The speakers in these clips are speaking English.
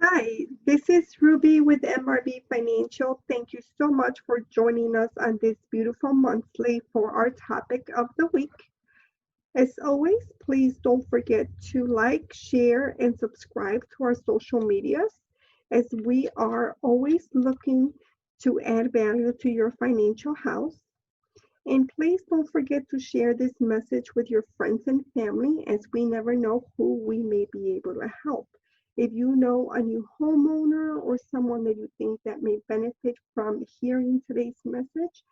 Hi, this is Ruby with MRB Financial. Thank you so much for joining us on this beautiful monthly for our topic of the week. As always, please don't forget to like, share, and subscribe to our social medias as we are always looking to add value to your financial house. And please don't forget to share this message with your friends and family as we never know who we may be able to help. If you know a new homeowner or someone that you think that may benefit from hearing today's message,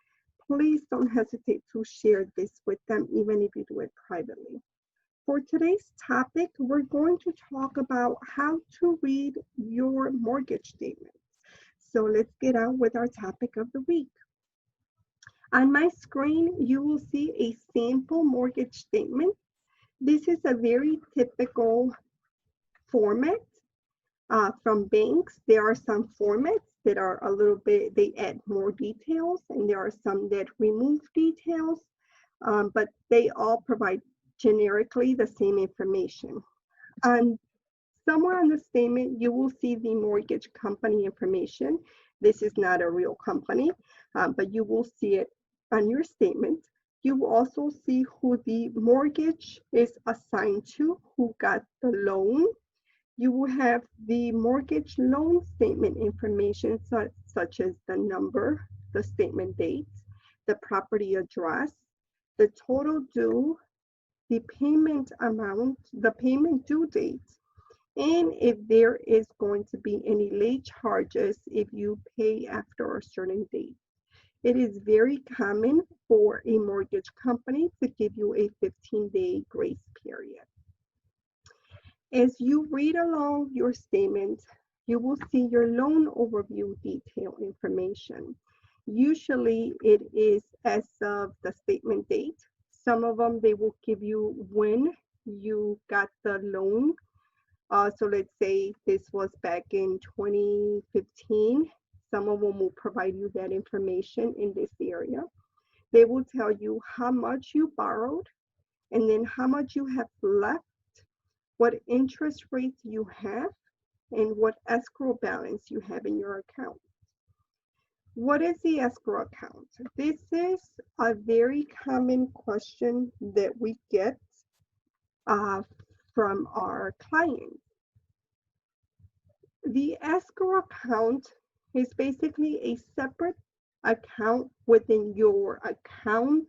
please don't hesitate to share this with them, even if you do it privately. For today's topic, we're going to talk about how to read your mortgage statement. So let's get on with our topic of the week. On my screen, you will see a sample mortgage statement. This is a very typical format from banks. There are some formats that are a little bit, they add more details, and there are some that remove details, but they all provide generically the same information. And somewhere on the statement, you will see the mortgage company information. This is not a real company, but you will see it on your statement. You will also see who the mortgage is assigned to, who got the loan. You will have the mortgage loan statement information, such as the number, the statement date, the property address, the total due, the payment amount, the payment due date, and if there is going to be any late charges if you pay after a certain date. It is very common for a mortgage company to give you a 15-day grace period. As you read along your statement, you will see your loan overview detail information. Usually it is as of the statement date. Some of them, they will give you when you got the loan. So let's say this was back in 2015. Some of them will provide you that information in this area. They will tell you how much you borrowed and then how much you have left, what interest rates you have, and what escrow balance you have in your account. What is the escrow account? This is a very common question that we get uh, from our clients. The escrow account is basically a separate account within your account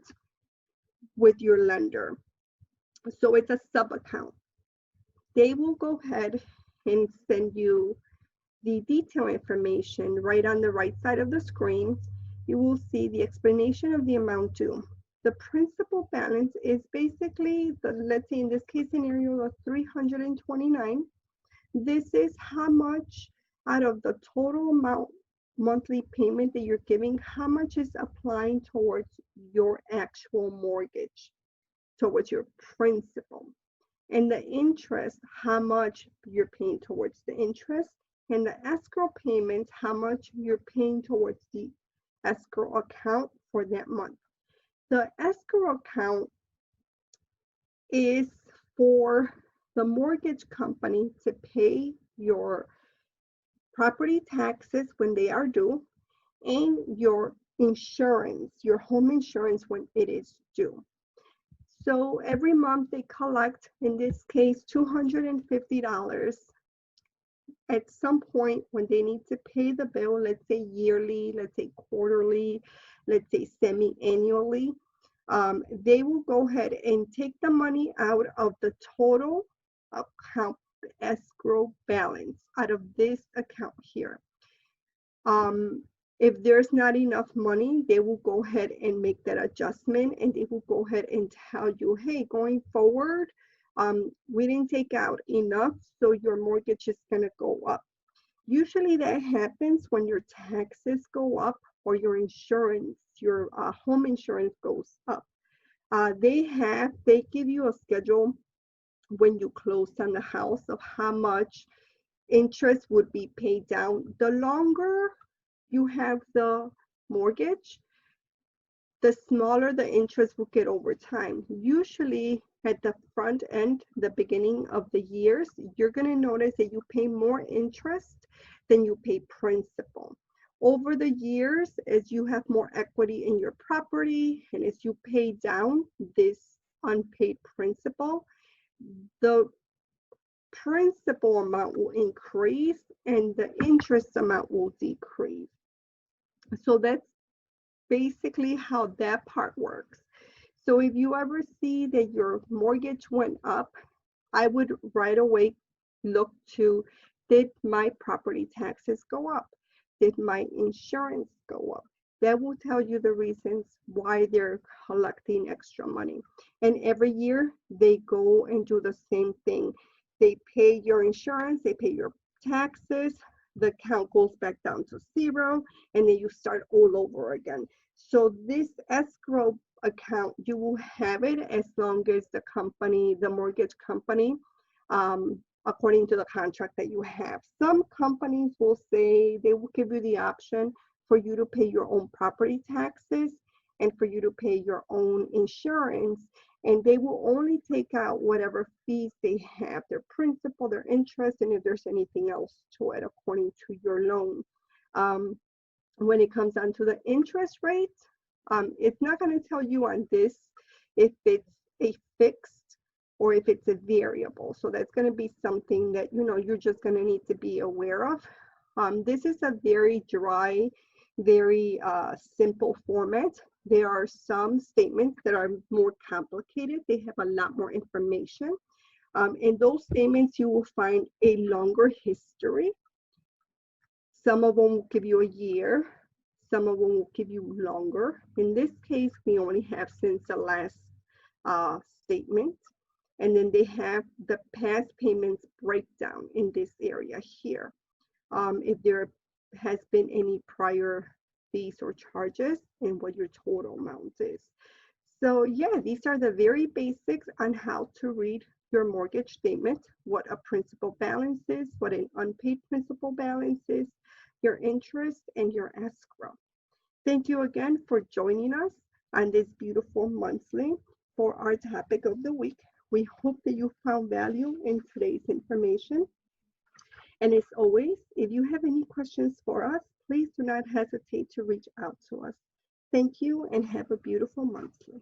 with your lender. So it's a sub account. They will go ahead and send you the detail information right on the right side of the screen. You will see the explanation of the amount due. The principal balance is basically let's say in this case scenario, of 329. This is how much out of the total amount monthly payment that you're giving, how much is applying towards your actual mortgage, towards your principal. And the interest, how much you're paying towards the interest, and the escrow payments, how much you're paying towards the escrow account for that month. The escrow account is for the mortgage company to pay your property taxes when they are due, and your insurance, your home insurance when it is due. So every month they collect, in this case, $250 at some point when they need to pay the bill, let's say yearly, let's say quarterly, let's say semi-annually. They will go ahead and take the money out of the total account escrow balance out of this account here. Um, if there's not enough money, they will go ahead and make that adjustment, and they will go ahead and tell you, hey, going forward, we didn't take out enough, so your mortgage is going to go up. Usually that happens when your taxes go up or your insurance, your home insurance goes up. They give you a schedule when you close on the house of how much interest would be paid down. The longer you have the mortgage, the smaller the interest will get over time. Usually at the front end, the beginning of the years, you're going to notice that you pay more interest than you pay principal. Over the years, as you have more equity in your property and as you pay down this unpaid principal, the principal amount will increase and the interest amount will decrease. So that's basically how that part works. So if you ever see that your mortgage went up, I would right away look to, did my property taxes go up? Did my insurance go up? That will tell you the reasons why they're collecting extra money. And every year they go and do the same thing. They pay your insurance, they pay your taxes, the account goes back down to zero, and then you start all over again. So this escrow account, you will have it as long as the company, the mortgage company, according to the contract that you have. Some companies will say they will give you the option for you to pay your own property taxes and for you to pay your own insurance, and they will only take out whatever fees they have, their principal, their interest, and if there's anything else to it according to your loan. When it comes down to the interest rate, it's not going to tell you on this if it's a fixed or if it's a variable. So that's going to be something that, you know, you're just going to need to be aware of. This is a very dry, very simple format. There are some statements that are more complicated. They have a lot more information. In those statements, you will find a longer history. Some of them will give you a year. Some of them will give you longer. In this case, we only have since the last statement. And then they have the past payments breakdown in this area here. If there has been any prior fees or charges and what your total amount is. So yeah, these are the very basics on how to read your mortgage statement, what a principal balance is, what an unpaid principal balance is, your interest, and your escrow. Thank you again for joining us on this beautiful monthly for our topic of the week. We hope that you found value in today's information. And as always, if you have any questions for us, please do not hesitate to reach out to us. Thank you and have a beautiful monthly.